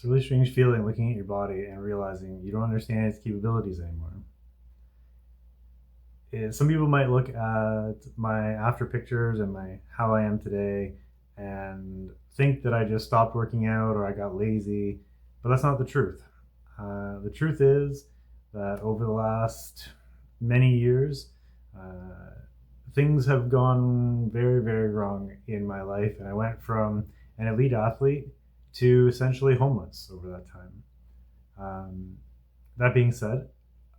It's a really strange feeling looking at your body and realizing you don't understand its capabilities anymore. Some people might look at my after pictures and my how I am today and think that I just stopped working out or I got lazy, but that's not the truth. The truth is that over the last many years, uh, things have gone very, very wrong in my life, and I went from an elite athlete to essentially homeless over that time. Um, that being said,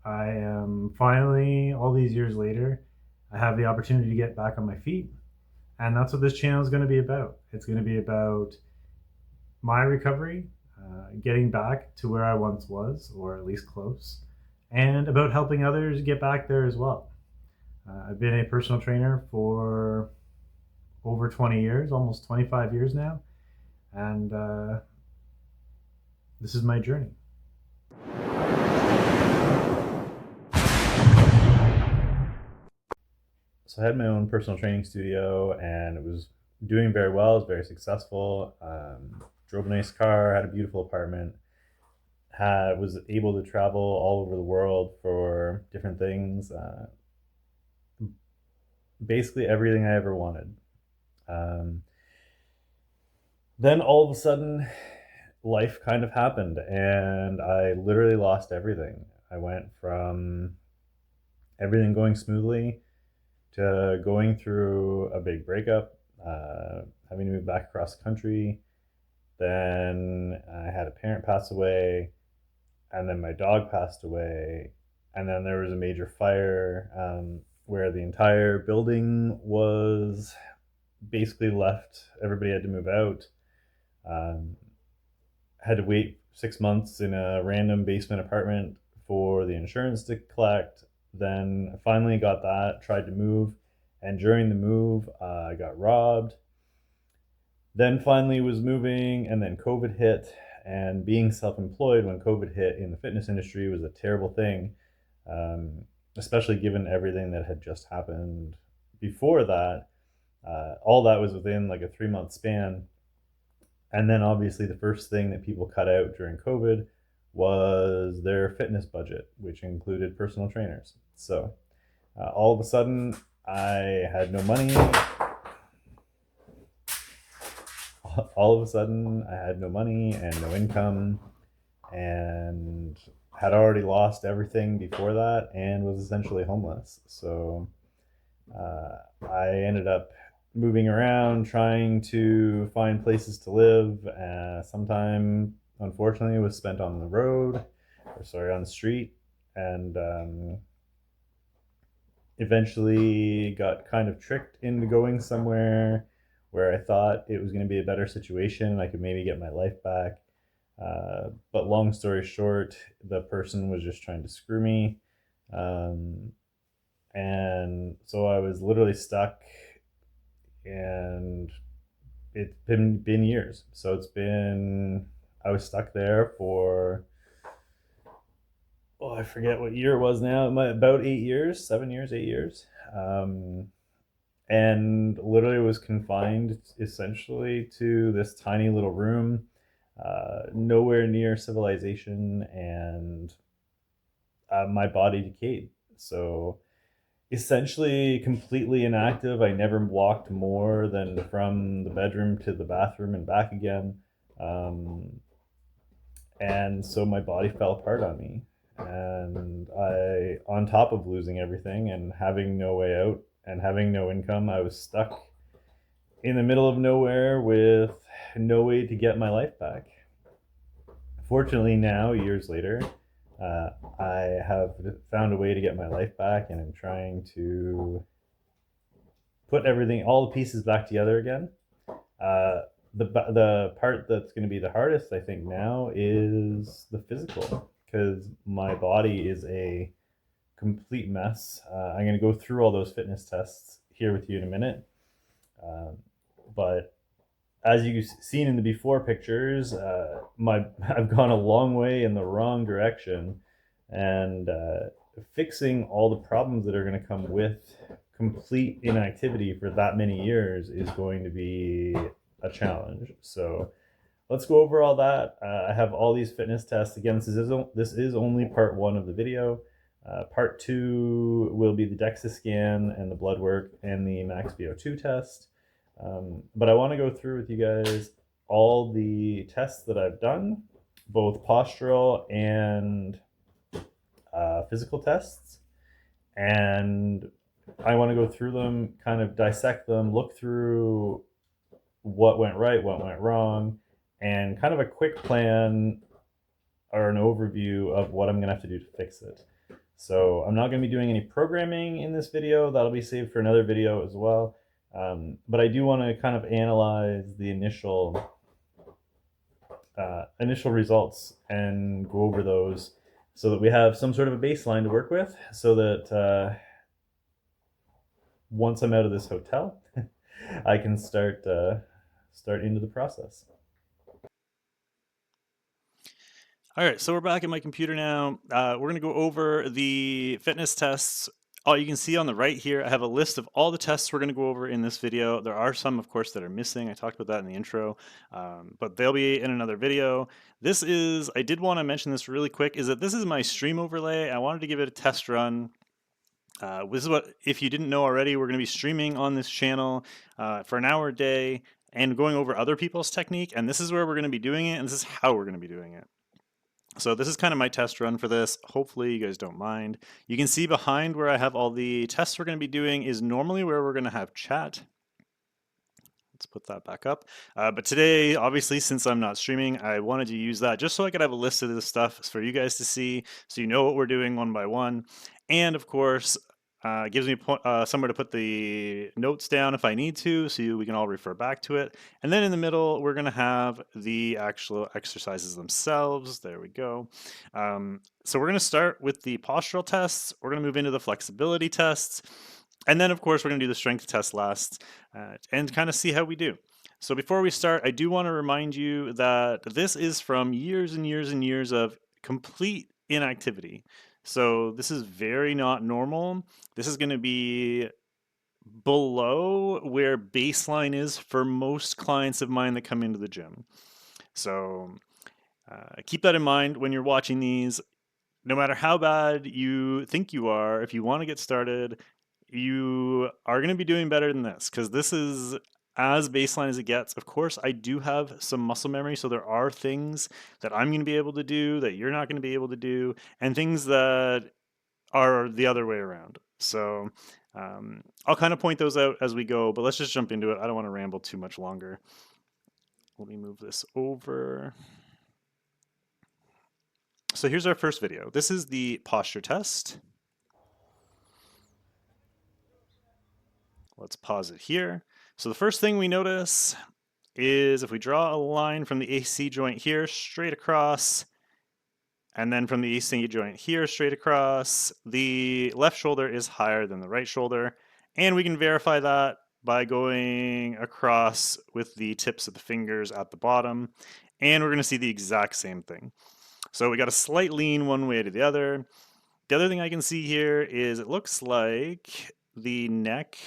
I am finally, all these years later, I have the opportunity to get back on my feet. And that's what this channel is going to be about. It's going to be about my recovery, getting back to where I once was, or at least close, and about helping others get back there as well. I've been a personal trainer for over 20 years, almost 25 years now, and this is my journey. So I had my own personal training studio, and it was doing very well. It was very successful. Drove a nice car, had a beautiful apartment, had was able to travel all over the world for different things. Basically everything I ever wanted. Um, then all of a sudden, life kind of happened, and I literally lost everything. I went from everything going smoothly to going through a big breakup, having to move back across the country. Then I had a parent pass away, and then my dog passed away, and then there was a major fire where the entire building was basically left. Everybody had to move out. Um, had to wait 6 months in a random basement apartment for the insurance to collect. Then I finally got that, tried to move, and during the move, I got robbed. Then finally was moving, and then COVID hit. And being self-employed when COVID hit in the fitness industry was a terrible thing, um, especially given everything that had just happened before that. All that was within like a 3 month span. And then obviously the first thing that people cut out during COVID was their fitness budget, which included personal trainers. So all of a sudden, I had no money. All of a sudden, I had no money and no income, and had already lost everything before that, and was essentially homeless. So I ended up moving around, trying to find places to live. Sometime, unfortunately, was spent on the road, or sorry, on the street, and eventually got kind of tricked into going somewhere where I thought it was going to be a better situation and I could maybe get my life back. But long story short, the person was just trying to screw me. Um, and so I was literally stuck, and it's been years. So I was stuck there for, oh, I forget what year it was now. About 8 years, 7 years, 8 years. And literally was confined essentially to this tiny little room, nowhere near civilization, and my body decayed. So essentially completely inactive. I never walked more than from the bedroom to the bathroom and back again. Um, and so my body fell apart on me. And I, on top of losing everything and having no way out and having no income, I was stuck in the middle of nowhere with no way to get my life back. Fortunately, now, years later, uh, I have found a way to get my life back, and I'm trying to put everything, all the pieces back together again. Uh, the part that's going to be the hardest, I think, now is the physical, because my body is a complete mess. I'm going to go through all those fitness tests here with you in a minute. Um, but as you've seen in the before pictures, my I've gone a long way in the wrong direction, and fixing all the problems that are going to come with complete inactivity for that many years is going to be a challenge. So let's go over all that. I have all these fitness tests. Again, this is only part one of the video. Part two will be the DEXA scan and the blood work and the max VO2 test. But I want to go through with you guys all the tests that I've done, both postural and physical tests. And I want to go through them, kind of dissect them, look through what went right, what went wrong, and kind of a quick plan or an overview of what I'm going to have to do to fix it. So I'm not going to be doing any programming in this video. That'll be saved for another video as well. But I do want to kind of analyze the initial results and go over those so that we have some sort of a baseline to work with, so that once I'm out of this hotel, I can start into the process. All right, so we're back at my computer now. We're going to go over the fitness tests. All you can see on the right here, I have a list of all the tests we're going to go over in this video. There are some, of course, that are missing. I talked about that in the intro, but they'll be in another video. I did want to mention this really quick, is that this is my stream overlay. I wanted to give it a test run. This is what, if you didn't know already, we're going to be streaming on this channel for an hour a day and going over other people's technique. And this is where we're going to be doing it, and this is how we're going to be doing it. So this is kind of my test run for this. Hopefully you guys don't mind. You can see behind where I have all the tests we're going to be doing is normally where we're going to have chat. Let's put that back up. But today, obviously, since I'm not streaming, I wanted to use that just so I could have a list of this stuff for you guys to see, so you know what we're doing one by one. And of course, gives me somewhere to put the notes down if I need to, so we can all refer back to it. And then in the middle, we're going to have the actual exercises themselves. There we go. So we're going to start with the postural tests. We're going to move into the flexibility tests. And then, of course, we're going to do the strength test last and kind of see how we do. So before we start, I do want to remind you that this is from years and years and years of complete inactivity. So this is very not normal. This is going to be below where baseline is for most clients of mine that come into the gym. So keep that in mind when you're watching these. No matter how bad you think you are, if you want to get started, you are going to be doing better than this, because this is as baseline as it gets. Of course, I do have some muscle memory, so there are things that I'm going to be able to do that you're not going to be able to do, and things that are the other way around. So I'll kind of point those out as we go, but let's just jump into it. I don't want to ramble too much longer. Let me move this over. So here's our first video. This is the posture test. Let's pause it here. So the first thing we notice is if we draw a line from the AC joint here straight across, and then from the AC joint here straight across, the left shoulder is higher than the right shoulder. And we can verify that by going across with the tips of the fingers at the bottom. And we're going to see the exact same thing. So we got a slight lean one way to the other. The other thing I can see here is it looks like the neck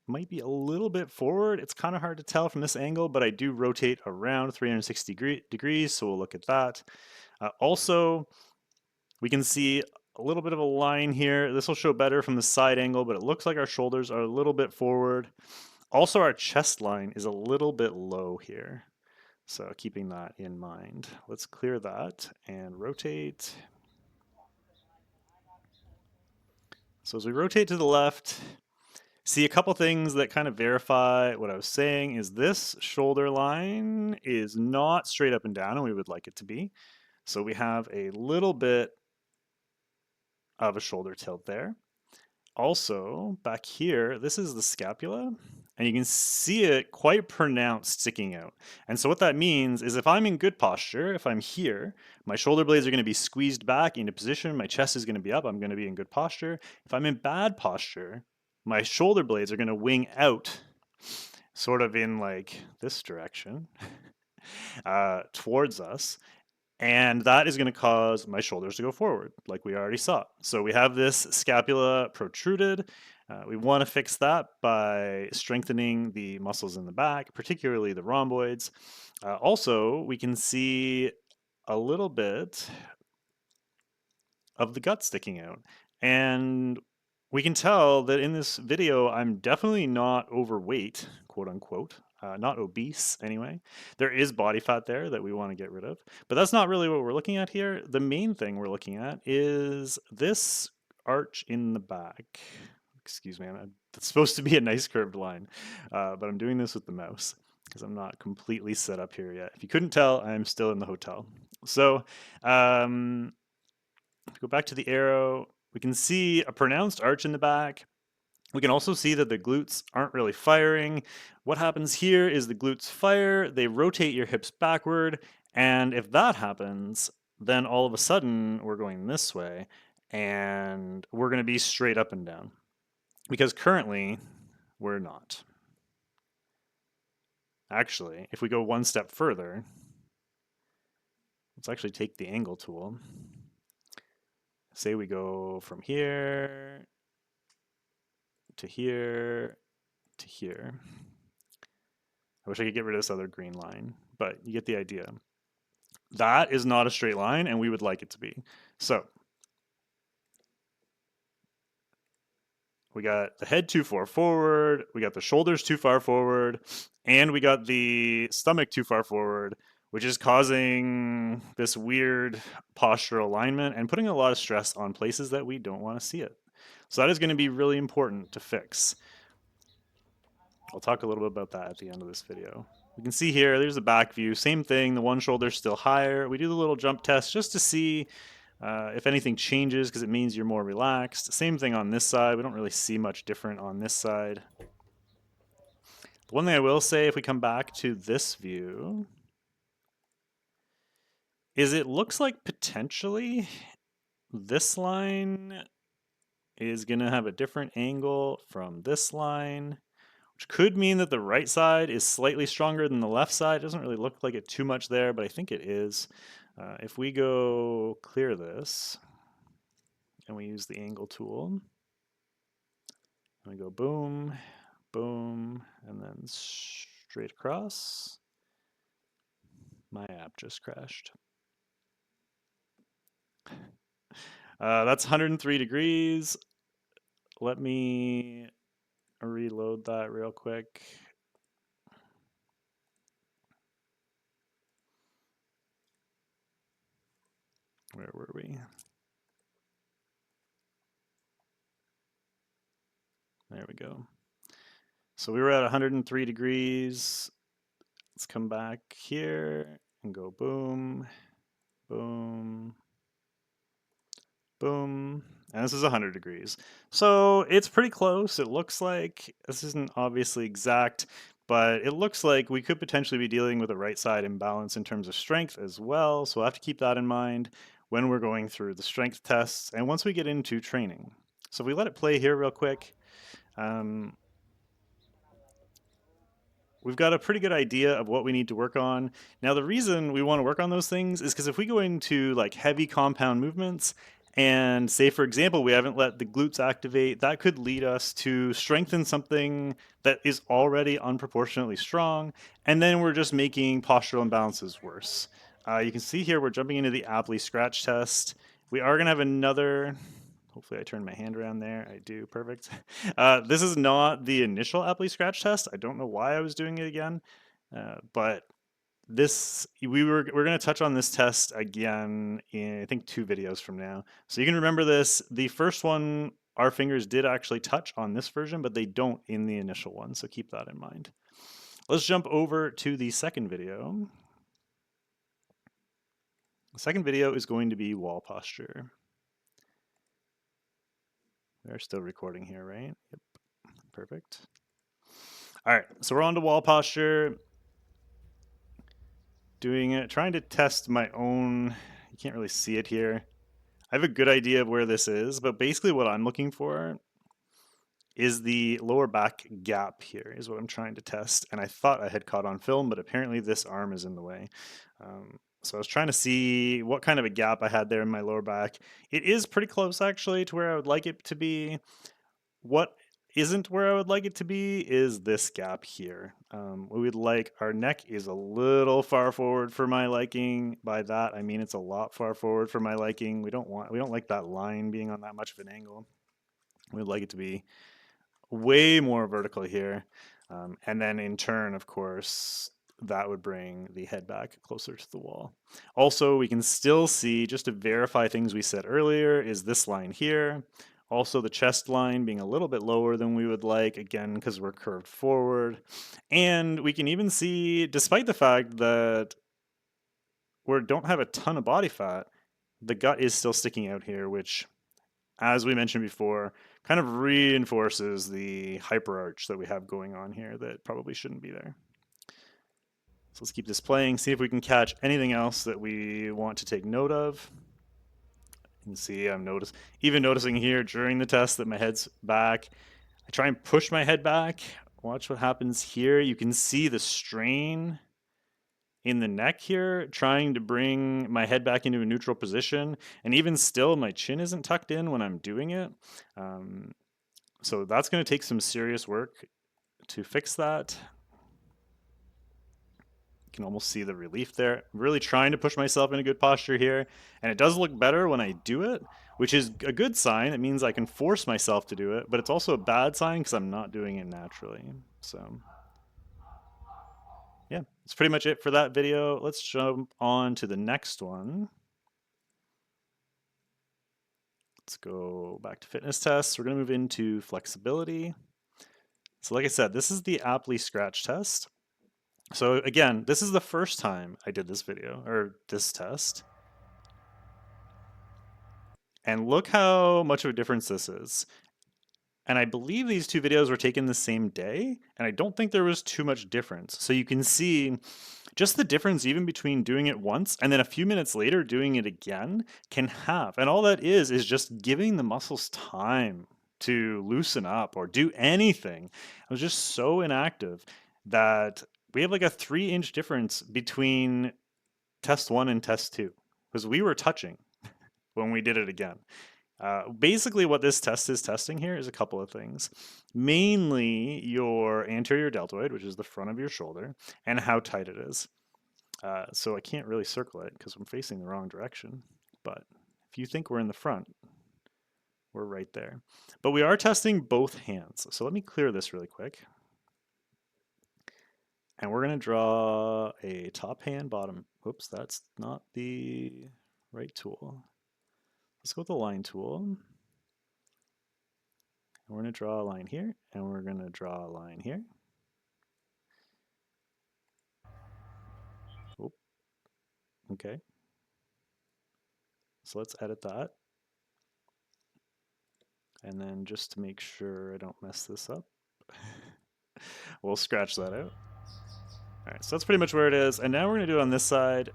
might be a little bit forward. It's kind of hard to tell from this angle, but I do rotate around 360 degrees, so we'll look at that. Also, we can see a little bit of a line here. This will show better from the side angle, but it looks like our shoulders are a little bit forward. Also, our chest line is a little bit low here. So keeping that in mind. Let's clear that and rotate. So as we rotate to the left, see a couple things that kind of verify what I was saying is this shoulder line is not straight up and down, and we would like it to be. So we have a little bit of a shoulder tilt there. Also, back here, this is the scapula, and you can see it quite pronounced sticking out. And so what that means is if I'm in good posture, if I'm here, my shoulder blades are going to be squeezed back into position, my chest is going to be up, I'm going to be in good posture. If I'm in bad posture, my shoulder blades are going to wing out, sort of in like this direction, towards us. And that is going to cause my shoulders to go forward, like we already saw. So we have this scapula protruded. We want to fix that by strengthening the muscles in the back, particularly the rhomboids. Also, we can see a little bit of the gut sticking out. And we can tell that in this video, I'm definitely not overweight, quote unquote, not obese anyway. There is body fat there that we want to get rid of, but that's not really what we're looking at here. The main thing we're looking at is this arch in the back. Excuse me, it's supposed to be a nice curved line, but I'm doing this with the mouse because I'm not completely set up here yet. If you couldn't tell, I'm still in the hotel. So, go back to the arrow, we can see a pronounced arch in the back. We can also see that the glutes aren't really firing. What happens here is the glutes fire, they rotate your hips backward, and if that happens, then all of a sudden we're going this way, and we're going to be straight up and down. Because currently, we're not. Actually, if we go one step further, let's actually take the angle tool. Say we go from here to here to here. I wish I could get rid of this other green line, but you get the idea. That is not a straight line, and we would like it to be. So we got the head too far forward, we got the shoulders too far forward, and we got the stomach too far forward, which is causing this weird postural alignment and putting a lot of stress on places that we don't want to see it. So that is going to be really important to fix. I'll talk a little bit about that at the end of this video. We can see here, there's a back view, same thing, the one shoulder's still higher. We do the little jump test just to see if anything changes, because it means you're more relaxed. Same thing on this side, we don't really see much different on this side. The one thing I will say, if we come back to this view, is it looks like potentially this line is gonna have a different angle from this line, which could mean that the right side is slightly stronger than the left side. It doesn't really look like it too much there, but I think it is. If we go clear this, and we use the angle tool, and we go boom, boom, and then straight across, my app just crashed. That's 103 degrees. Let me reload that real quick. Where were we? There we go. So we were at 103 degrees. Let's come back here and go boom, boom, boom. And this is 100 degrees. So it's pretty close. It looks like, this isn't obviously exact, but it looks like we could potentially be dealing with a right side imbalance in terms of strength as well. So we'll have to keep that in mind when we're going through the strength tests and once we get into training. So if we let it play here real quick, we've got a pretty good idea of what we need to work on. Now, the reason we want to work on those things is because if we go into like heavy compound movements and say, for example, we haven't let the glutes activate, that could lead us to strengthen something that is already unproportionately strong, and then we're just making postural imbalances worse. You can see here we're jumping into the Apley scratch test. We are going to have another. Hopefully I turned my hand around there. I do, perfect. This is not the initial Apley scratch test. I don't know why I was doing it again, but this we're going to touch on this test again in I think 2 videos from now. So you can remember this. The first one, our fingers did actually touch on this version, but they don't in the initial one. So keep that in mind. Let's jump over to the second video. The second video is going to be wall posture. We're still recording here, right? Yep, perfect. All right, so we're on to wall posture. Doing it, trying to test my own, you can't really see it here. I have a good idea of where this is, but basically what I'm looking for is the lower back gap here is what I'm trying to test. And I thought I had caught on film, but apparently this arm is in the way. So I was trying to see what kind of a gap I had there in my lower back. It is pretty close actually to where I would like it to be. What isn't where I would like it to be is this gap here. We would like our neck is a little far forward for my liking. By that I mean it's a lot far forward for my liking. We don't like that line being on that much of an angle. We'd like it to be way more vertical here. And then in turn, of course, that would bring the head back closer to the wall. Also, we can still see, just to verify things we said earlier, is this line here. Also, the chest line being a little bit lower than we would like, again, because we're curved forward. And we can even see, despite the fact that we don't have a ton of body fat, the gut is still sticking out here, which, as we mentioned before, kind of reinforces the hyperarch that we have going on here that probably shouldn't be there. So let's keep this playing, see if we can catch anything else that we want to take note of. You can see I'm noticing here during the test that my head's back. I try and push my head back. Watch what happens here. You can see the strain in the neck here, trying to bring my head back into a neutral position. And even still, my chin isn't tucked in when I'm doing it. So that's going to take some serious work to fix that. You can almost see the relief there. I'm really trying to push myself in a good posture here. And it does look better when I do it, which is a good sign. It means I can force myself to do it, but it's also a bad sign because I'm not doing it naturally. So yeah, that's pretty much it for that video. Let's jump on to the next one. Let's go back to fitness tests. We're going to move into flexibility. So like I said, this is the aptly scratch test. So again, this is the first time I did this video or this test. And look how much of a difference this is. And I believe these two videos were taken the same day, and I don't think there was too much difference. So you can see just the difference even between doing it once and then a few minutes later doing it again can have. And all that is just giving the muscles time to loosen up or do anything. I was just so inactive that we have like a 3-inch difference between test 1 and test 2 because we were touching when we did it again. Basically, what this test is testing here is a couple of things. Mainly your anterior deltoid, which is the front of your shoulder, and how tight it is. So I can't really circle it because I'm facing the wrong direction. But if you think we're in the front, we're right there. But we are testing both hands. So let me clear this really quick. And we're going to draw a top hand, bottom. Oops, that's not the right tool. Let's go with the line tool. And we're going to draw a line here, and we're going to draw a line here. Oh, okay. So let's edit that. And then just to make sure I don't mess this up, we'll scratch that out. All right, so that's pretty much where it is. And now we're going to do it on this side.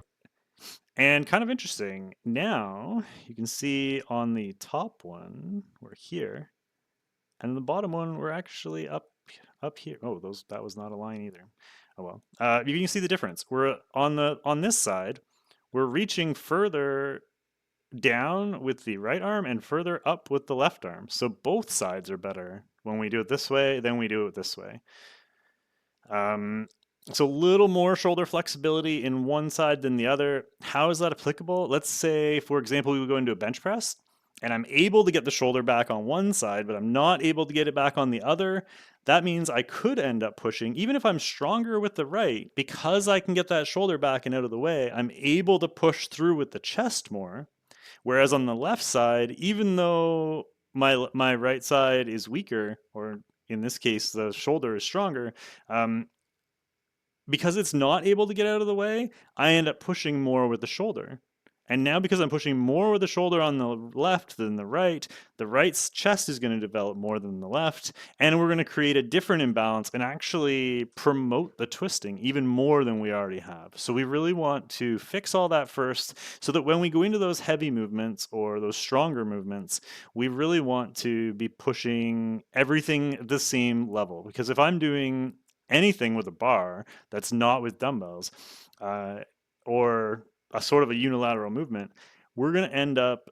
And kind of interesting, now you can see on the top one, we're here. And the bottom one, we're actually up here. Oh, that was not a line either. Oh well. You can see the difference. We're on this side, we're reaching further down with the right arm and further up with the left arm. So both sides are better when we do it this way than we do it this way. So a little more shoulder flexibility in one side than the other. How is that applicable? Let's say, for example, we would go into a bench press and I'm able to get the shoulder back on one side, but I'm not able to get it back on the other. That means I could end up pushing, even if I'm stronger with the right, because I can get that shoulder back and out of the way, I'm able to push through with the chest more. Whereas on the left side, even though my right side is weaker, or in this case, the shoulder is stronger, because it's not able to get out of the way, I end up pushing more with the shoulder. And now because I'm pushing more with the shoulder on the left than the right's chest is going to develop more than the left, and we're going to create a different imbalance and actually promote the twisting even more than we already have. So we really want to fix all that first so that when we go into those heavy movements or those stronger movements, we really want to be pushing everything the same level. Because if I'm doing anything with a bar that's not with dumbbells or a sort of a unilateral movement, we're going to end up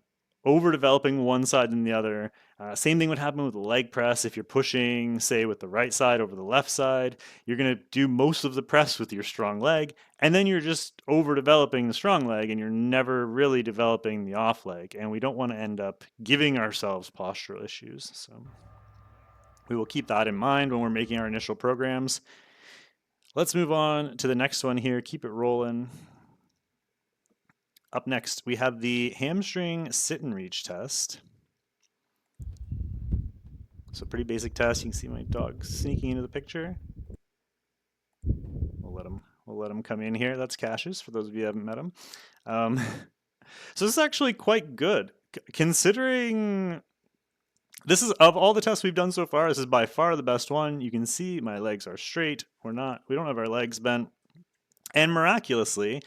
overdeveloping one side than the other. Same thing would happen with the leg press. If you're pushing, say, with the right side over the left side, you're going to do most of the press with your strong leg, and then you're just overdeveloping the strong leg, and you're never really developing the off leg. And we don't want to end up giving ourselves postural issues. So we will keep that in mind when we're making our initial programs. Let's move on to the next one here. Keep it rolling. Up next, we have the hamstring sit and reach test. So pretty basic test. You can see my dog sneaking into the picture. We'll let him come in here. That's Cassius, for those of you who haven't met him. So this is actually quite good, considering this is, of all the tests we've done so far, this is by far the best one. You can see my legs are straight. We don't have our legs bent, and miraculously,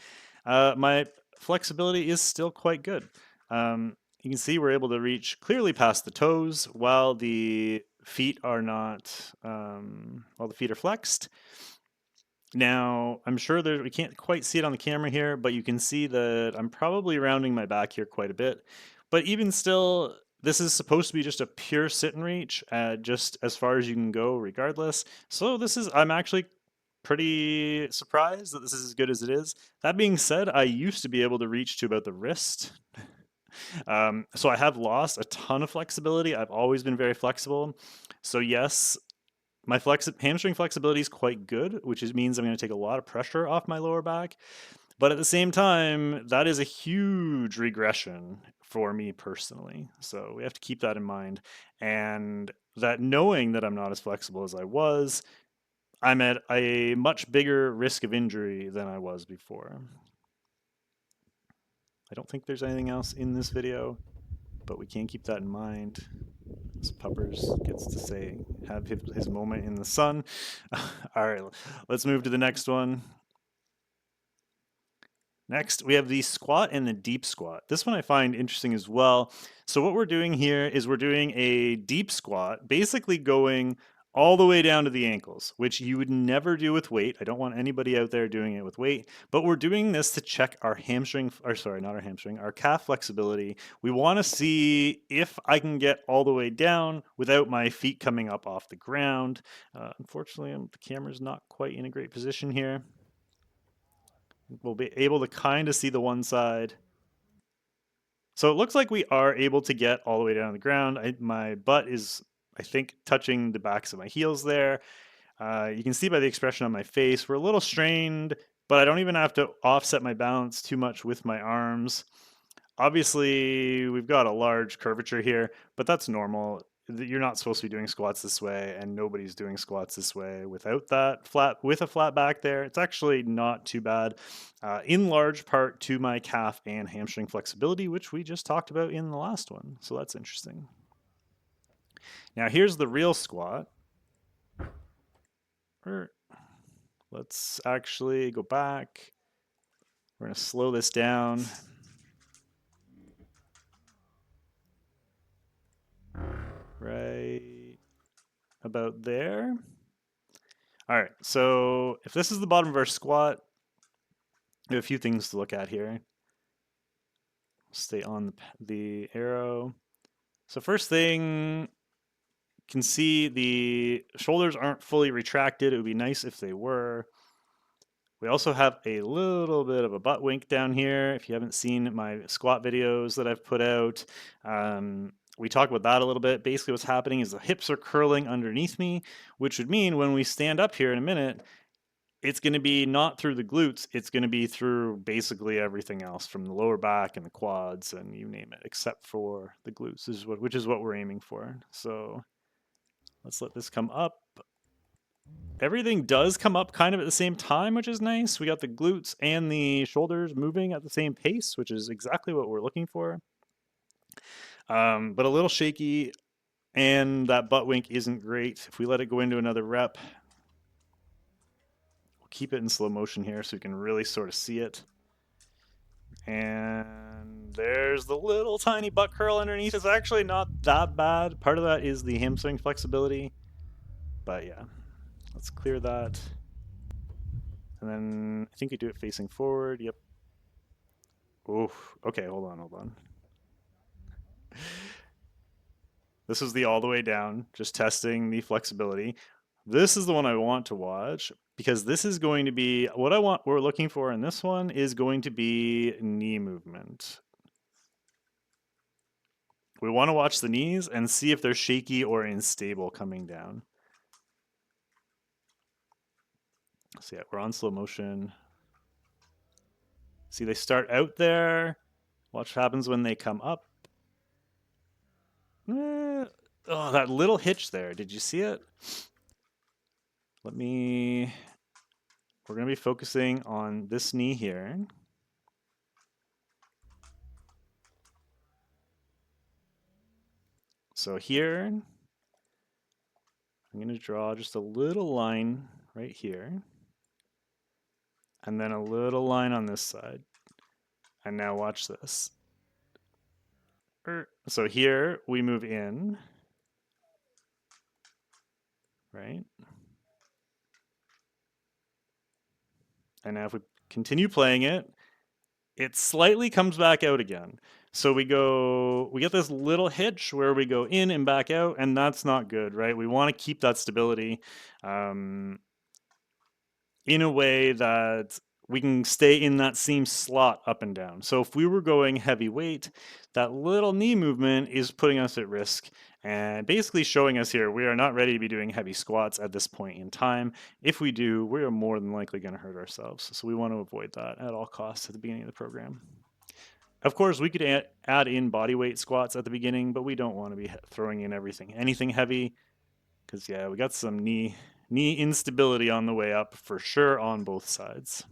my flexibility is still quite good. You can see we're able to reach clearly past the toes while the feet are not, while the feet are flexed. Now, I'm sure we can't quite see it on the camera here, but you can see that I'm probably rounding my back here quite a bit. But even still, this is supposed to be just a pure sit and reach, just as far as you can go regardless. So I'm actually pretty surprised that this is as good as it is. That being said, I used to be able to reach to about the wrist. So I have lost a ton of flexibility. I've always been very flexible. So yes, my hamstring flexibility is quite good, which means I'm going to take a lot of pressure off my lower back. But at the same time, that is a huge regression for me personally. So we have to keep that in mind. And that knowing that I'm not as flexible as I was, I'm at a much bigger risk of injury than I was before. I don't think there's anything else in this video, but we can keep that in mind. As Puppers gets to have his moment in the sun. All right, let's move to the next one. Next, we have the squat and the deep squat. This one I find interesting as well. So what we're doing here is we're doing a deep squat, basically going all the way down to the ankles, which you would never do with weight. I don't want anybody out there doing it with weight, but we're doing this to check our our calf flexibility. We want to see if I can get all the way down without my feet coming up off the ground. Unfortunately, the camera's not quite in a great position here. We'll be able to kind of see the one side. So it looks like we are able to get all the way down to the ground. My butt is, I think, touching the backs of my heels there. You can see by the expression on my face, we're a little strained, but I don't even have to offset my balance too much with my arms. Obviously, we've got a large curvature here, but that's normal. You're not supposed to be doing squats this way, and nobody's doing squats this way without with a flat back there. It's actually not too bad, in large part to my calf and hamstring flexibility, which we just talked about in the last one. So that's interesting. Now here's the real squat. Let's actually go back. We're going to slow this down. Right about there. All right, so if this is the bottom of our squat, we have a few things to look at here. Stay on the arrow. So first thing, you can see the shoulders aren't fully retracted. It would be nice if they were. We also have a little bit of a butt wink down here. If you haven't seen my squat videos that I've put out, we talk about that a little bit. Basically what's happening is the hips are curling underneath me, which would mean when we stand up here in a minute, it's going to be not through the glutes, it's going to be through basically everything else, from the lower back and the quads and you name it, except for the glutes, which is what we're aiming for. So let's let this come up. Everything does come up kind of at the same time, which is nice. We got the glutes and the shoulders moving at the same pace, which is exactly what we're looking for. But a little shaky, and that butt wink isn't great. If we let it go into another rep, we'll keep it in slow motion here so we can really sort of see it. And there's the little tiny butt curl underneath. It's actually not that bad. Part of that is the hamstring flexibility. But yeah, let's clear that. And then I think we do it facing forward. Yep. Oof. Okay, hold on. This is the all the way down, just testing the flexibility. This is the one I want to watch because this is going to be what we're looking for in this one is going to be knee movement. We want to watch the knees and see if they're shaky or unstable coming down. So yeah, we're on slow motion. See, they start out there. Watch what happens when they come up. Oh, that little hitch there. Did you see it? We're going to be focusing on this knee here. So here, I'm going to draw just a little line right here. And then a little line on this side. And now watch this. So here we move in, right? And now if we continue playing it, it slightly comes back out again. So we get this little hitch where we go in and back out, and that's not good, right? We want to keep that stability in a way that we can stay in that same slot up and down. So if we were going heavy weight, that little knee movement is putting us at risk and basically showing us here we are not ready to be doing heavy squats at this point in time. If we do, we are more than likely going to hurt ourselves. So we want to avoid that at all costs at the beginning of the program. Of course, we could add in body weight squats at the beginning, but we don't want to be throwing in anything heavy, because yeah, we got some knee instability on the way up for sure on both sides.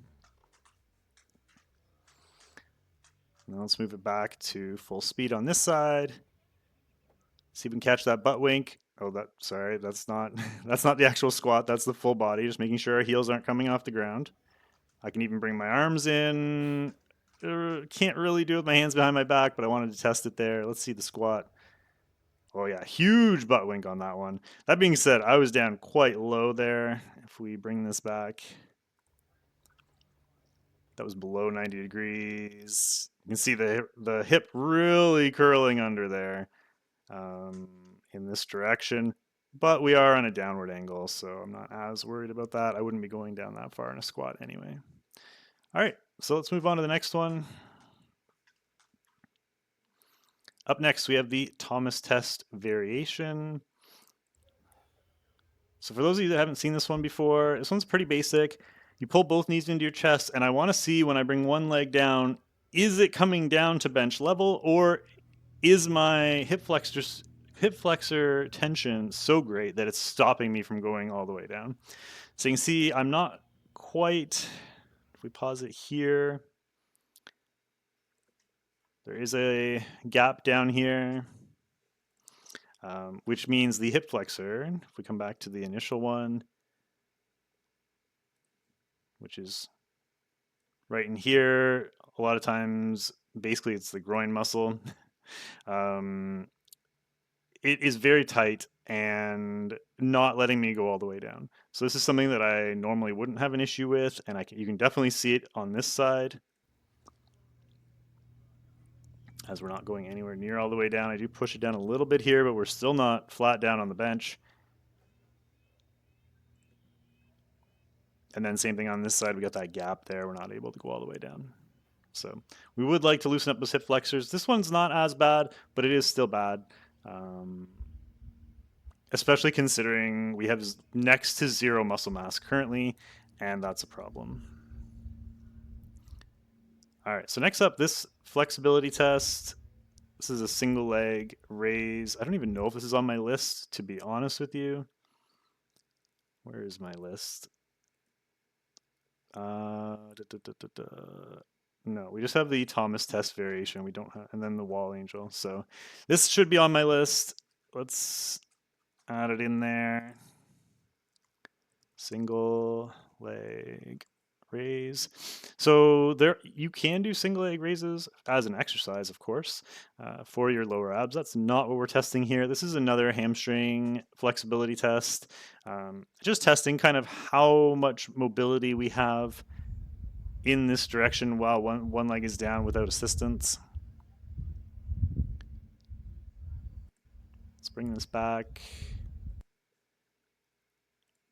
Now let's move it back to full speed on this side. See if we can catch that butt wink. Oh, that's not that's not the actual squat. That's the full body. Just making sure our heels aren't coming off the ground. I can even bring my arms in. Can't really do it with my hands behind my back, but I wanted to test it there. Let's see the squat. Oh yeah, huge butt wink on that one. That being said, I was down quite low there. If we bring this back, that was below 90 degrees. You can see the hip really curling under there in this direction. But we are on a downward angle, so I'm not as worried about that. I wouldn't be going down that far in a squat anyway. All right, so let's move on to the next one. Up next, we have the Thomas test variation. So for those of you that haven't seen this one before, this one's pretty basic. You pull both knees into your chest, and I want to see when I bring one leg down, is it coming down to bench level, or is my hip flexor tension so great that it's stopping me from going all the way down? So you can see I'm not quite, if we pause it here, there is a gap down here, which means the hip flexor, if we come back to the initial one, which is right in here, a lot of times, basically it's the groin muscle. It is very tight and not letting me go all the way down. So this is something that I normally wouldn't have an issue with, and you can definitely see it on this side. As we're not going anywhere near all the way down. I do push it down a little bit here, but we're still not flat down on the bench. And then same thing on this side, we got that gap there. We're not able to go all the way down. So we would like to loosen up those hip flexors. This one's not as bad, but it is still bad. Especially considering we have next to zero muscle mass currently, and that's a problem. All right, so next up, this flexibility test. This is a single leg raise. I don't even know if this is on my list, to be honest with you. Where is my list? No, we just have the Thomas test variation. We don't have, and then the wall angel. So this should be on my list. Let's add it in there. Single leg raise. So there, you can do single leg raises as an exercise, of course, for your lower abs. That's not what we're testing here. This is another hamstring flexibility test. Just testing kind of how much mobility we have in this direction while one leg is down without assistance. bring this back.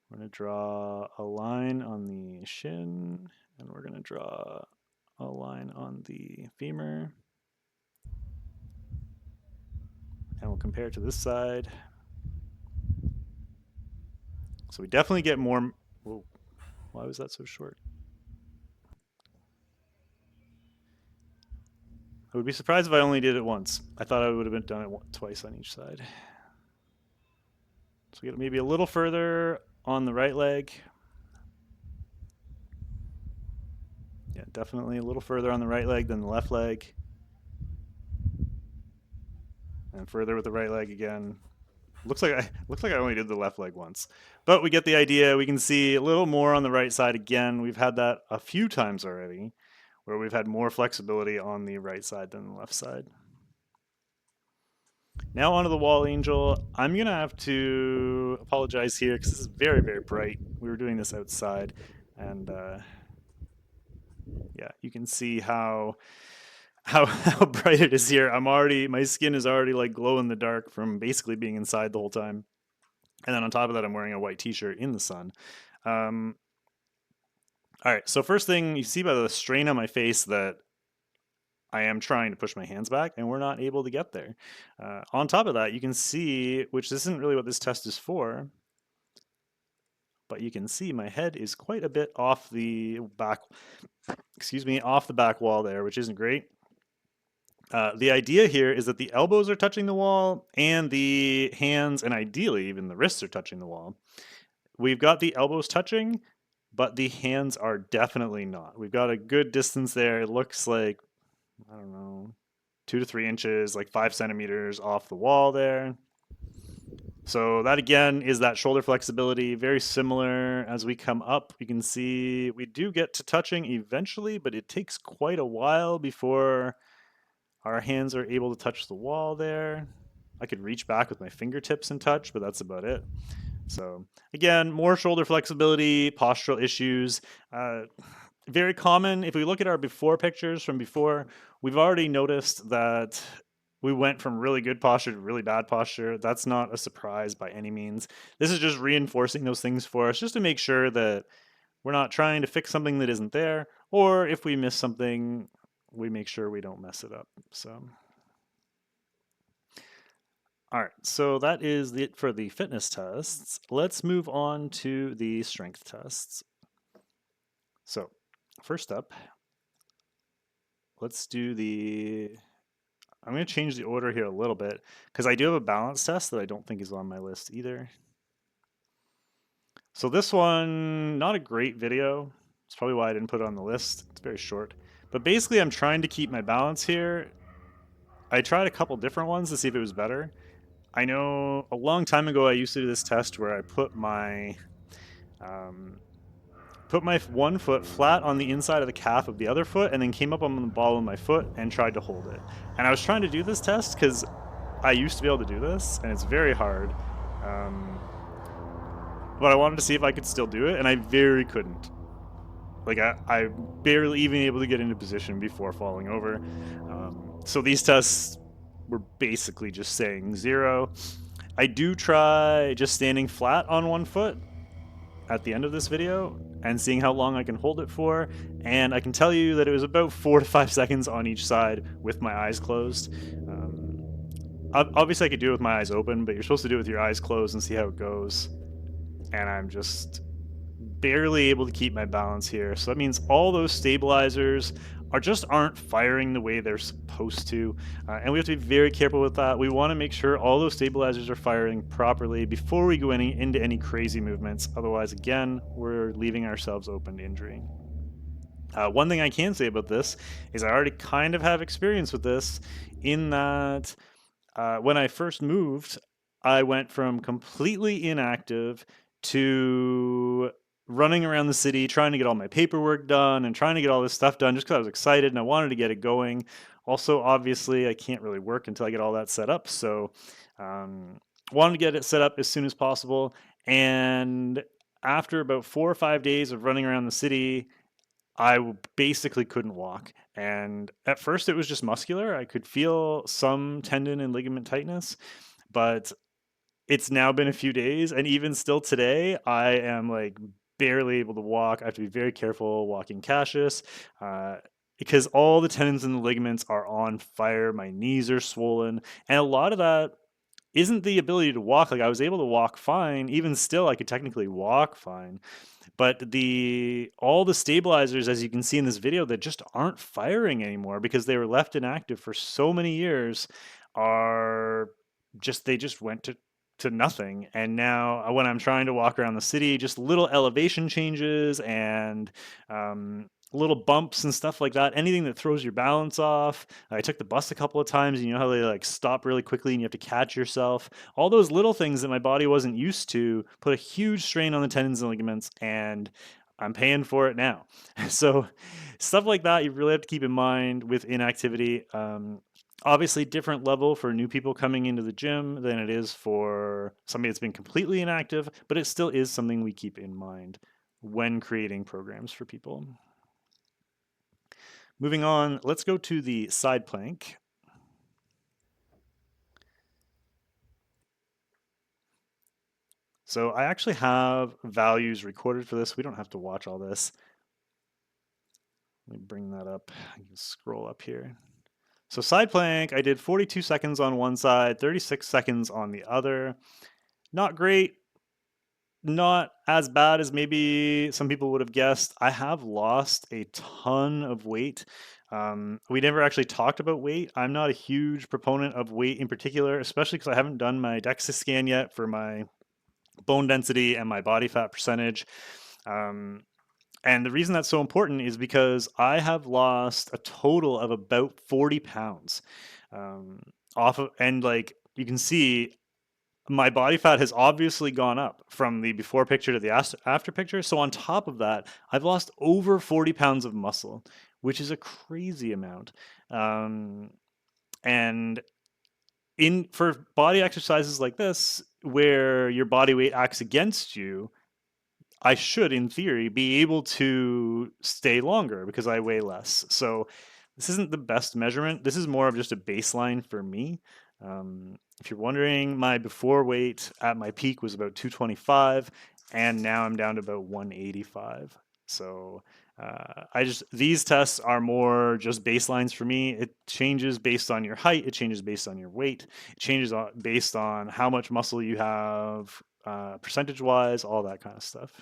We're going to draw a line on the shin, and we're going to draw a line on the femur. And we'll compare it to this side. So we definitely get more. Whoa, why was that so short? I would be surprised if I only did it once. I thought I would have done it twice on each side. So we get maybe a little further on the right leg. Yeah, definitely a little further on the right leg than the left leg. And further with the right leg again. Looks like I only did the left leg once. But we get the idea. We can see a little more on the right side again. We've had that a few times already, where we've had more flexibility on the right side than the left side. Now onto the wall angel. I'm going to have to apologize here because this is very, very bright. We were doing this outside, and yeah, you can see how bright it is here. My skin is already like glow in the dark from basically being inside the whole time. And then on top of that, I'm wearing a white t-shirt in the sun. All right, so first thing you see by the strain on my face that I am trying to push my hands back, and we're not able to get there. On top of that, you can see, which this isn't really what this test is for, but you can see my head is quite a bit off the back, off the back wall there, which isn't great. The idea here is that the elbows are touching the wall and the hands and ideally even the wrists are touching the wall. We've got the elbows touching, but the hands are definitely not. We've got a good distance there. It looks like, I don't know, 2 to 3 inches, like 5 centimeters off the wall there. So that again is that shoulder flexibility, very similar. As we come up, you can see we do get to touching eventually, but it takes quite a while before our hands are able to touch the wall there. I could reach back with my fingertips and touch, but that's about it. So again, more shoulder flexibility, postural issues. Very common. If we look at our before pictures from before, we've already noticed that we went from really good posture to really bad posture. That's not a surprise by any means. This is just reinforcing those things for us, just to make sure that we're not trying to fix something that isn't there, or if we miss something, we make sure we don't mess it up. So, all right, so that is it for the fitness tests. Let's move on to the strength tests. So, first up, let's do I'm going to change the order here a little bit because I do have a balance test that I don't think is on my list either. So this one, not a great video. It's probably why I didn't put it on the list. It's very short. But basically, I'm trying to keep my balance here. I tried a couple different ones to see if it was better. I know a long time ago I used to do this test where I put my one foot flat on the inside of the calf of the other foot and then came up on the ball of my foot and tried to hold it. And I was trying to do this test because I used to be able to do this, and it's very hard. But I wanted to see if I could still do it, and I very couldn't. Like, I barely even able to get into position before falling over. So these tests were basically just saying 0. I do try just standing flat on one foot at the end of this video and seeing how long I can hold it for, and I can tell you that it was about 4 to 5 seconds on each side with my eyes closed. Obviously I could do it with my eyes open, but you're supposed to do it with your eyes closed and see how it goes, and I'm just barely able to keep my balance here. So that means all those stabilizers aren't firing the way they're supposed to, and we have to be very careful with that. We want to make sure all those stabilizers are firing properly before we go into any crazy movements. Otherwise, again, we're leaving ourselves open to injury. One thing I can say about this is I already kind of have experience with this in that when I first moved, I went from completely inactive to running around the city trying to get all my paperwork done and trying to get all this stuff done just because I was excited and I wanted to get it going. Also, obviously, I can't really work until I get all that set up, so wanted to get it set up as soon as possible. And after about 4 or 5 days of running around the city, I basically couldn't walk. And at first, it was just muscular. I could feel some tendon and ligament tightness, but it's now been a few days, and even still today, I am like barely able to walk. I have to be very careful walking cautious, because all the tendons and the ligaments are on fire. My knees are swollen, and a lot of that isn't the ability to walk. Like I was able to walk fine, even still, I could technically walk fine, but the all the stabilizers, as you can see in this video, that just aren't firing anymore because they were left inactive for so many years, are just they just went to nothing. And now when I'm trying to walk around the city, just little elevation changes and little bumps and stuff like that, anything that throws your balance off. I took the bus a couple of times, and you know how they like stop really quickly and you have to catch yourself. All those little things that my body wasn't used to put a huge strain on the tendons and ligaments, and I'm paying for it now. So stuff like that you really have to keep in mind with inactivity. Obviously, different level for new people coming into the gym than it is for somebody that's been completely inactive, but it still is something we keep in mind when creating programs for people. Moving on, let's go to the side plank. So I actually have values recorded for this. We don't have to watch all this. Let me bring that up. I can scroll up here. So side plank, I did 42 seconds on one side, 36 seconds on the other. Not great. Not as bad as maybe some people would have guessed. I have lost a ton of weight. We never actually talked about weight. I'm not a huge proponent of weight in particular, especially because I haven't done my DEXA scan yet for my bone density and my body fat percentage. And the reason that's so important is because I have lost a total of about 40 pounds off of, and like you can see, my body fat has obviously gone up from the before picture to the after picture. So on top of that, I've lost over 40 pounds of muscle, which is a crazy amount. And for body exercises like this, where your body weight acts against you, I should, in theory, be able to stay longer because I weigh less. So this isn't the best measurement. This is more of just a baseline for me. If you're wondering, my before weight at my peak was about 225, and now I'm down to about 185. So these tests are more just baselines for me. It changes based on your height. It changes based on your weight. It changes based on how much muscle you have, percentage wise, all that kind of stuff.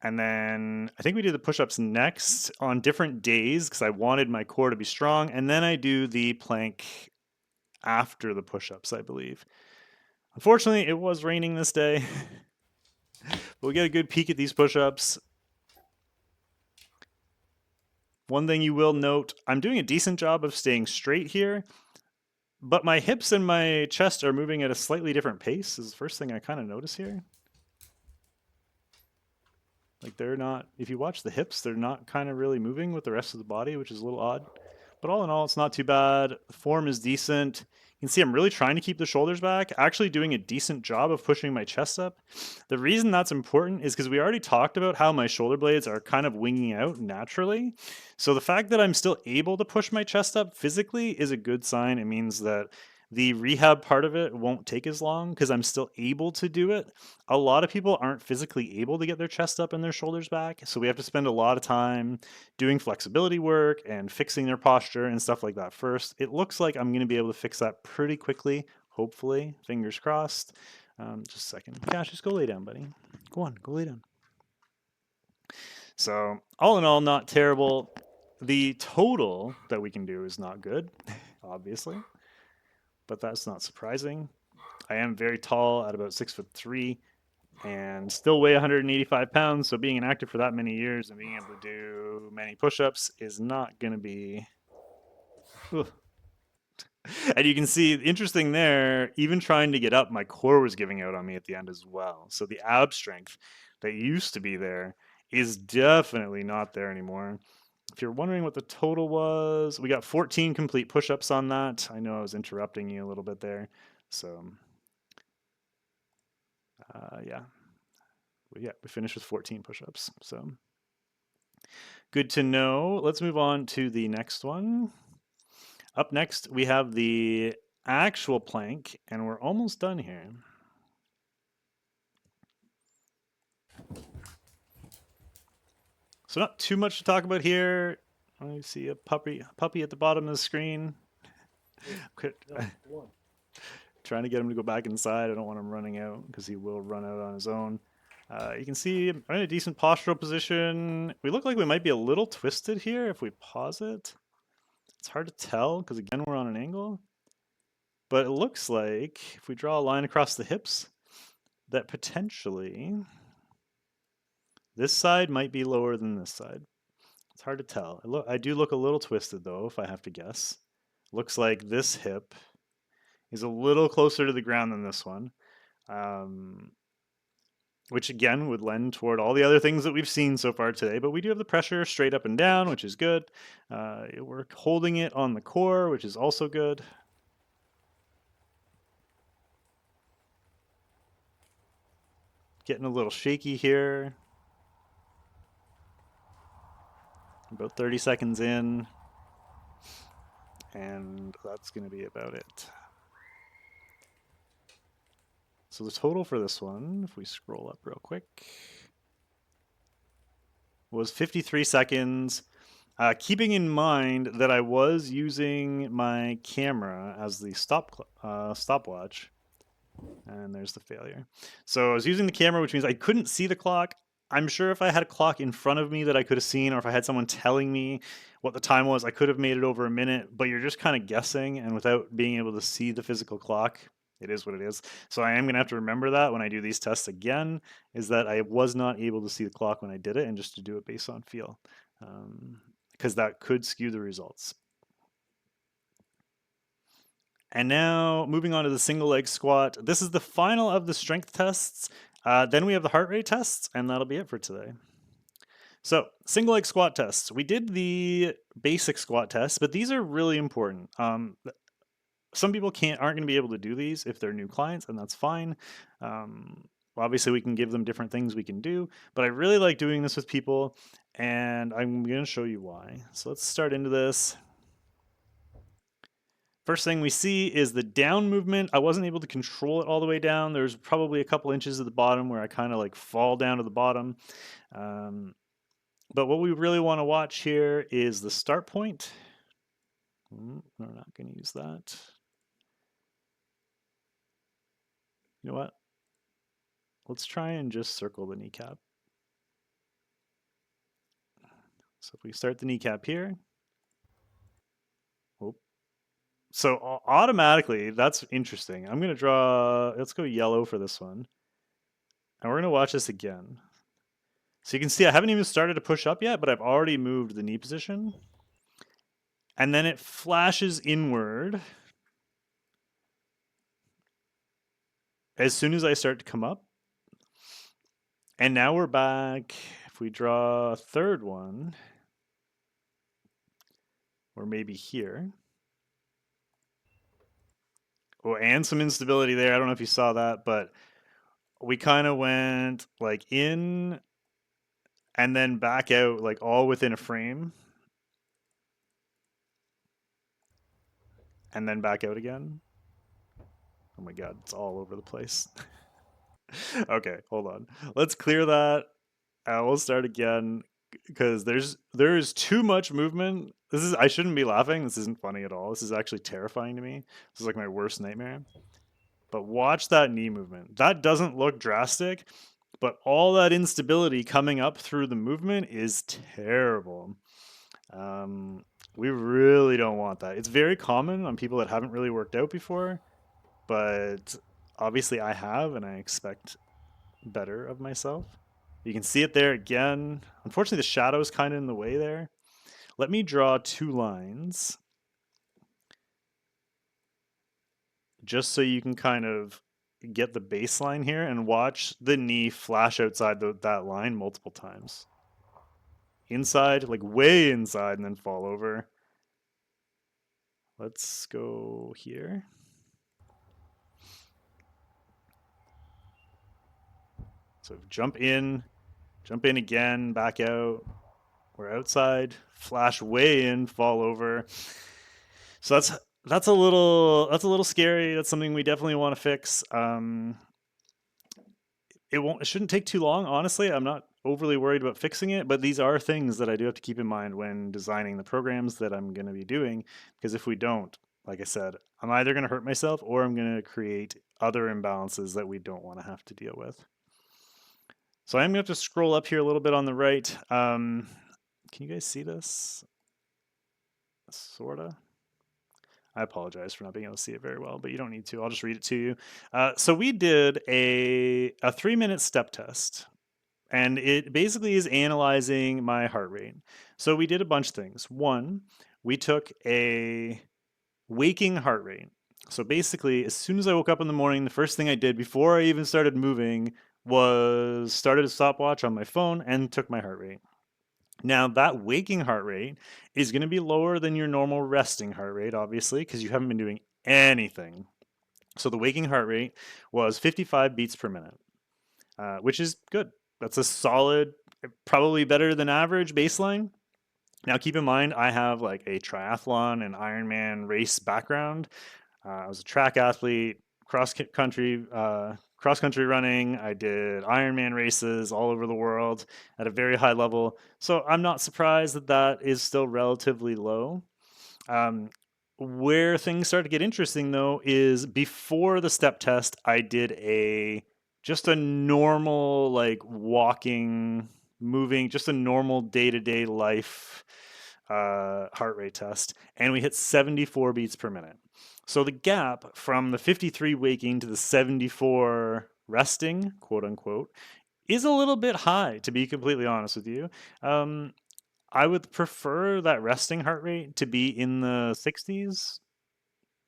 And then I think we do the push-ups next on different days because I wanted my core to be strong. And then I do the plank after the push-ups, I believe. Unfortunately, it was raining this day, but we get a good peek at these push-ups. One thing you will note, I'm doing a decent job of staying straight here, but my hips and my chest are moving at a slightly different pace. This is the first thing I kind of notice here. Like they're not, if you watch the hips, they're not kind of really moving with the rest of the body, which is a little odd. But all in all, it's not too bad. The form is decent. You can see I'm really trying to keep the shoulders back, actually doing a decent job of pushing my chest up. The reason that's important is because we already talked about how my shoulder blades are kind of winging out naturally. So the fact that I'm still able to push my chest up physically is a good sign. It means that the rehab part of it won't take as long because I'm still able to do it. A lot of people aren't physically able to get their chest up and their shoulders back, so we have to spend a lot of time doing flexibility work and fixing their posture and stuff like that first. It looks like I'm going to be able to fix that pretty quickly, hopefully, fingers crossed. Just a second. Cash, just go lay down, buddy. Go on, go lay down. So all in all, not terrible. The total that we can do is not good, obviously, but that's not surprising. I am very tall at about 6'3" and still weigh 185 pounds. So being inactive for that many years and being able to do many push-ups is not going to be. Ugh. And you can see, interesting there, even trying to get up, my core was giving out on me at the end as well. So the ab strength that used to be there is definitely not there anymore. If you're wondering what the total was, we got 14 complete push-ups on that. I know I was interrupting you a little bit there. So yeah, we finished with 14 push-ups. So good to know. Let's move on to the next one. Up next, we have the actual plank, and we're almost done here. So not too much to talk about here. I see a puppy at the bottom of the screen. Trying to get him to go back inside. I don't want him running out because he will run out on his own. You can see I'm in a decent postural position. We look like we might be a little twisted here if we pause it. It's hard to tell because, again, we're on an angle. But it looks like if we draw a line across the hips, that potentially this side might be lower than this side. It's hard to tell. I do look a little twisted, though, if I have to guess. Looks like this hip is a little closer to the ground than this one. Which again would lend toward all the other things that we've seen so far today. But we do have the pressure straight up and down, which is good. We're holding it on the core, which is also good. Getting a little shaky here. About 30 seconds in. And that's going to be about it. So the total for this one, if we scroll up real quick, was 53 seconds. Keeping in mind that I was using my camera as the stopwatch, and there's the failure. So I was using the camera, which means I couldn't see the clock. I'm sure if I had a clock in front of me that I could have seen, or if I had someone telling me what the time was, I could have made it over a minute, but you're just kind of guessing, and without being able to see the physical clock, it is what it is. So I am going to have to remember that when I do these tests again, is that I was not able to see the clock when I did it, and just to do it based on feel, because that could skew the results. And now moving on to the single leg squat. This is the final of the strength tests. Then we have the heart rate tests, and that'll be it for today. So single leg squat tests. We did the basic squat tests, but these are really important. Some people aren't going to be able to do these if they're new clients, and that's fine. Obviously, we can give them different things we can do, but I really like doing this with people, and I'm going to show you why. So let's start into this. First thing we see is the down movement. I wasn't able to control it all the way down. There's probably a couple inches at the bottom where I kind of like fall down to the bottom. But what we really want to watch here is the start point. We're not going to use that. You know what? Let's try and just circle the kneecap. So if we start the kneecap here. So automatically, that's interesting. I'm going to draw, let's go yellow for this one. And we're going to watch this again. So you can see I haven't even started to push up yet, but I've already moved the knee position. And then it flashes inward as soon as I start to come up. And now we're back. If we draw a third one, or maybe here. Oh, and some instability there. I don't know if you saw that, but we kind of went like in and then back out, like all within a frame. And then back out again. Oh my God, it's all over the place. Okay, hold on. Let's clear that. We'll start again because there is too much movement. I shouldn't be laughing. This isn't funny at all. This is actually terrifying to me. This is like my worst nightmare. But watch that knee movement. That doesn't look drastic, but all that instability coming up through the movement is terrible. We really don't want that. It's very common on people that haven't really worked out before, but obviously I have, and I expect better of myself. You can see it there again. Unfortunately, the shadow is kind of in the way there. Let me draw two lines just so you can kind of get the baseline here and watch the knee flash outside that line multiple times. Inside, like way inside, and then fall over. Let's go here. So jump in again, back out. We're outside, flash way in, fall over. So that's a little scary. That's something we definitely want to fix. It shouldn't take too long, honestly. I'm not overly worried about fixing it, but these are things that I do have to keep in mind when designing the programs that I'm going to be doing, because if we don't, like I said, I'm either going to hurt myself or I'm going to create other imbalances that we don't want to have to deal with. So I'm going to have to scroll up here a little bit on the right. Can you guys see this? Sorta. I apologize for not being able to see it very well, but you don't need to. I'll just read it to you. So we did a 3-minute step test, and it basically is analyzing my heart rate. So we did a bunch of things. One, we took a waking heart rate. So basically, as soon as I woke up in the morning, the first thing I did before I even started moving was started a stopwatch on my phone and took my heart rate. Now, that waking heart rate is going to be lower than your normal resting heart rate, obviously, because you haven't been doing anything. So the waking heart rate was 55 beats per minute, which is good. That's a solid, probably better than average baseline. Now, keep in mind, I have like a triathlon and Ironman race background. I was a track athlete, cross country running. I did Ironman races all over the world at a very high level. So I'm not surprised that that is still relatively low. Um, where things start to get interesting though is before the step test, I did just a normal like walking, moving, just a normal day-to-day life heart rate test, and we hit 74 beats per minute. So the gap from the 53 waking to the 74 resting, quote unquote, is a little bit high, to be completely honest with you. I would prefer that resting heart rate to be in the 60s.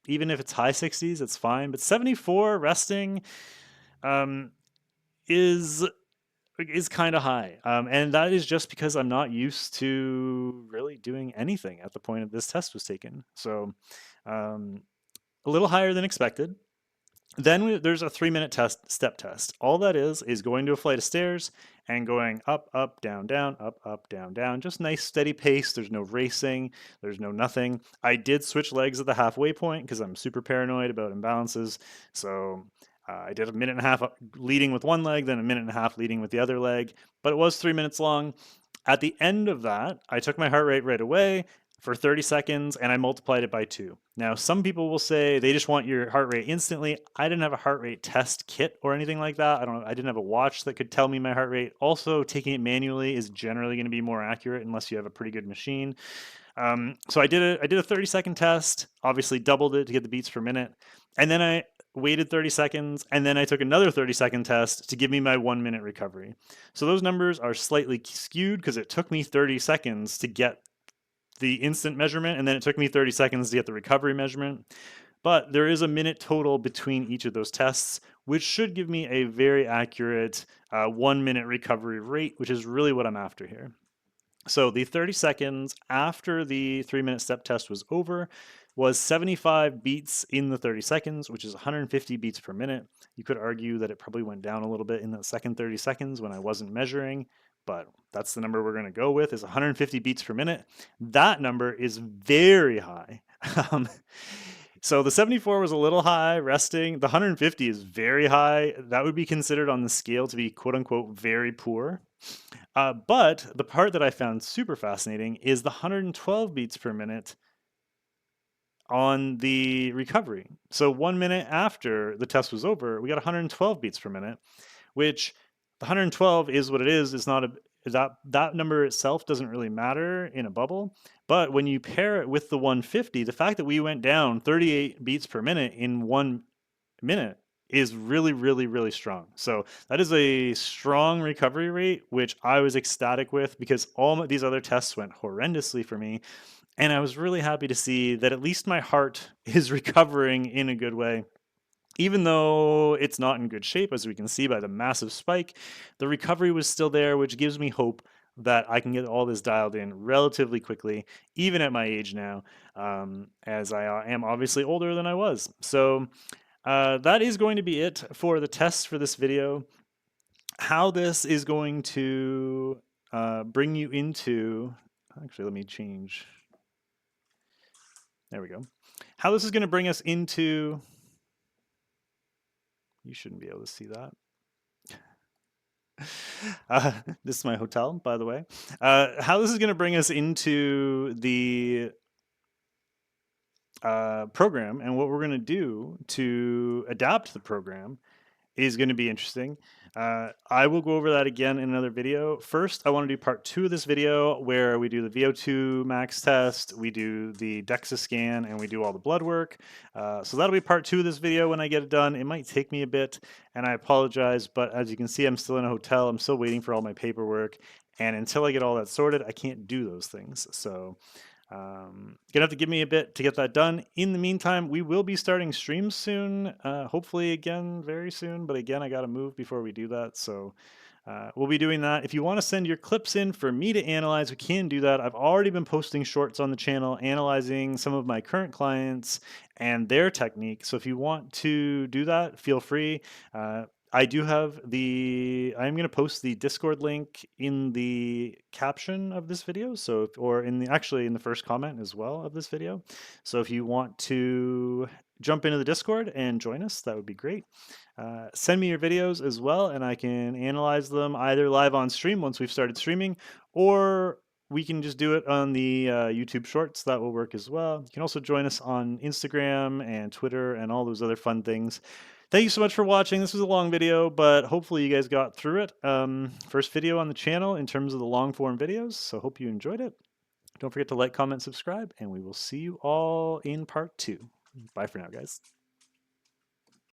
Even if it's high 60s, it's fine. But 74 resting um, is kind of high. And that is just because I'm not used to really doing anything at the point that this test was taken. So a little higher than expected. Then there's a 3-minute step test. All that is going to a flight of stairs and going up, up, down, down, up, down, down. Just nice steady pace. There's no racing. There's no nothing. I did switch legs at the halfway point because I'm super paranoid about imbalances. So I did a minute and a half leading with one leg, then a minute and a half leading with the other leg. But it was 3 minutes long. At the end of that, I took my heart rate right away for 30 seconds and I multiplied it by 2. Now, some people will say they just want your heart rate instantly. I didn't have a heart rate test kit or anything like that. I didn't have a watch that could tell me my heart rate. Also, taking it manually is generally going to be more accurate unless you have a pretty good machine. So I did a 30-second test, obviously doubled it to get the beats per minute. And then I waited 30 seconds, and then I took another 30-second test to give me my 1-minute recovery. So those numbers are slightly skewed because it took me 30 seconds to get the instant measurement, and then it took me 30 seconds to get the recovery measurement. But there is a minute total between each of those tests, which should give me a very accurate 1-minute recovery rate, which is really what I'm after here. So the 30 seconds after the 3-minute step test was over was 75 beats in the 30 seconds, which is 150 beats per minute. You could argue that it probably went down a little bit in the second 30 seconds when I wasn't measuring, but that's the number we're going to go with is 150 beats per minute. That number is very high. So the 74 was a little high, resting. The 150 is very high. That would be considered on the scale to be quote unquote very poor. But the part that I found super fascinating is the 112 beats per minute on the recovery. So 1 minute after the test was over, we got 112 beats per minute, which the 112 is what it is. It's not that number itself doesn't really matter in a bubble. But when you pair it with the 150, the fact that we went down 38 beats per minute in 1 minute is really, really, really strong. So that is a strong recovery rate, which I was ecstatic with because all these other tests went horrendously for me. And I was really happy to see that at least my heart is recovering in a good way. Even though it's not in good shape, as we can see by the massive spike, the recovery was still there, which gives me hope that I can get all this dialed in relatively quickly, even at my age now, as I am obviously older than I was. So that is going to be it for the tests for this video. How this is going to bring you into... Actually, let me change... There we go. how this is going to bring us into, you shouldn't be able to see that. This is my hotel, by the way. How this is going to bring us into the program and what we're going to do to adapt the program is going to be interesting. I will go over that again in another video. First, I want to do part 2 of this video where we do the VO2 max test, we do the DEXA scan, and we do all the blood work. So that'll be part 2 of this video when I get it done. It might take me a bit, and I apologize, but as you can see, I'm still in a hotel. I'm still waiting for all my paperwork, and until I get all that sorted, I can't do those things. So gonna have to give me a bit to get that done. In the meantime, we will be starting streams soon, hopefully again very soon, but again I gotta move before we do that, so we'll be doing that. If you want to send your clips in for me to analyze, we can do that. I've already been posting shorts on the channel analyzing some of my current clients and their technique, so if you want to do that, feel free. I do have I'm going to post the Discord link in the caption of this video. So, or actually in the first comment as well of this video. So if you want to jump into the Discord and join us, that would be great. Send me your videos as well, and I can analyze them either live on stream once we've started streaming, or we can just do it on the YouTube Shorts. That will work as well. You can also join us on Instagram and Twitter and all those other fun things. Thank you so much for watching. This was a long video, but hopefully you guys got through it. First video on the channel in terms of the long form videos, so hope you enjoyed it. Don't forget to like, comment, subscribe, and we will see you all in part 2. Bye for now, guys.